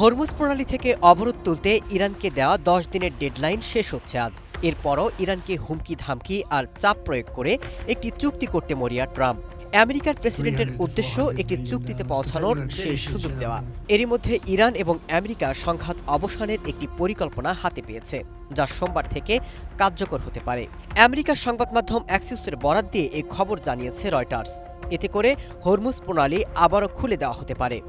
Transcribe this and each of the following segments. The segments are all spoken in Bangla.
হরমুজ প্রণালী থেকে অবরোধ তুলতে ইরানকে দেওয়া ১০ দিনের ডেডলাইন শেষ হচ্ছে আজ। এরপরও ইরানকে হুমকি ধামকি আর চাপ প্রয়োগ করে একটি চুক্তি করতে মরিয়া ট্রাম্প। আমেরিকার প্রেসিডেন্টের উদ্দেশ্য একটি চুক্তিতে পৌঁছানোর শেষ সুযোগ দেওয়া। এরই মধ্যে ইরান এবং আমেরিকা সংঘাত অবসানের একটি পরিকল্পনা হাতে পেয়েছে, যা সোমবার থেকে কার্যকর হতে পারে। আমেরিকার সংবাদ মাধ্যম অ্যাক্সিসের বরাত দিয়ে এই খবর জানিয়েছে রয়টার্স। এতে করে হরমুজ প্রণালী আবারও খুলে দেওয়া হতে পারে।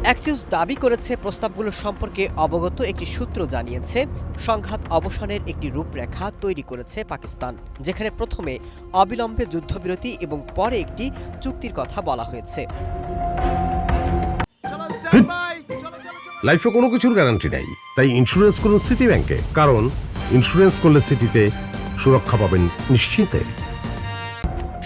অ্যাক্সিস দাবি করেছে, প্রস্তাবগুলো সম্পর্কে অবগত একটি সূত্র জানিয়েছে, সংঘাত অবসানের একটি রূপরেখা তৈরি করেছে পাকিস্তান, যেখানে প্রথমে অবিলম্বে যুদ্ধবিরতি এবং পরে একটি চুক্তির কথা বলা হয়েছে। লাইফে কোনো কিছুর গ্যারান্টি নাই, তাই ইন্স্যুরেন্স করুন সিটি ব্যাংকে, কারণ ইন্স্যুরেন্স করলে সিটিতে সুরক্ষা পাবেন নিশ্চিন্তে।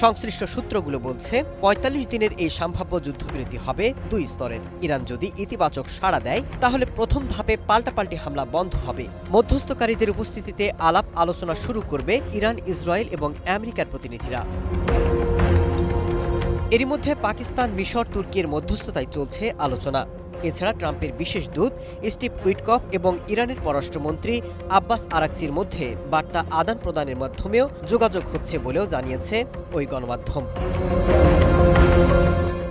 সংশ্লিষ্ট সূত্রগুলো বলছে ৪৫ দিনের এই সম্ভাব্য যুদ্ধবিরতি হবে ২ স্তরের। ইরান যদি ইতিবাচক সাড়া দেয়, তাহলে প্রথম ধাপে পাল্টাপাল্টি হামলা বন্ধ হবে। মধ্যস্থকারীদের উপস্থিতিতে আলাপ আলোচনা শুরু করবে ইরান, ইসরায়েল এবং আমেরিকার প্রতিনিধিরা। এরই মধ্যে পাকিস্তান, মিশর, তুর্কির মধ্যস্থতায় চলছে আলোচনা। এছাড়া ট্রাম্পের বিশেষ দূত স্টিভ উইটকফ এবং ইরানের পররাষ্ট্রমন্ত্রী আব্বাস আরাকচির মধ্যে বার্তা আদান প্রদানের মাধ্যমেও যোগাযোগ হচ্ছে বলেও জানিয়েছে ওই গণমাধ্যম।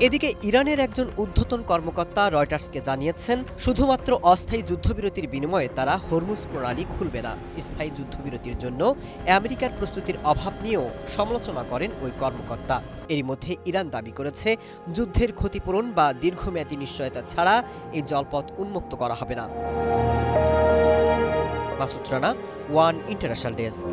এদিকে ইরানের একজন ঊর্ধ্বতন কর্মকর্তা রয়টার্সকে জানিয়েছেন, শুধুমাত্র অস্থায়ী যুদ্ধবিরতির বিনিময়ে তারা হরমুজ প্রণালী খুলবে না। স্থায়ী যুদ্ধবিরতির জন্য আমেরিকার প্রস্তুতির অভাব নিয়েও সমালোচনা করেন ওই কর্মকর্তা। এরই মধ্যে ইরান দাবি করেছে, যুদ্ধের ক্ষতিপূরণ বা দীর্ঘমেয়াদী নিশ্চয়তা ছাড়া এই জলপথ উন্মুক্ত করা হবে না। Masud Rana, one international desk.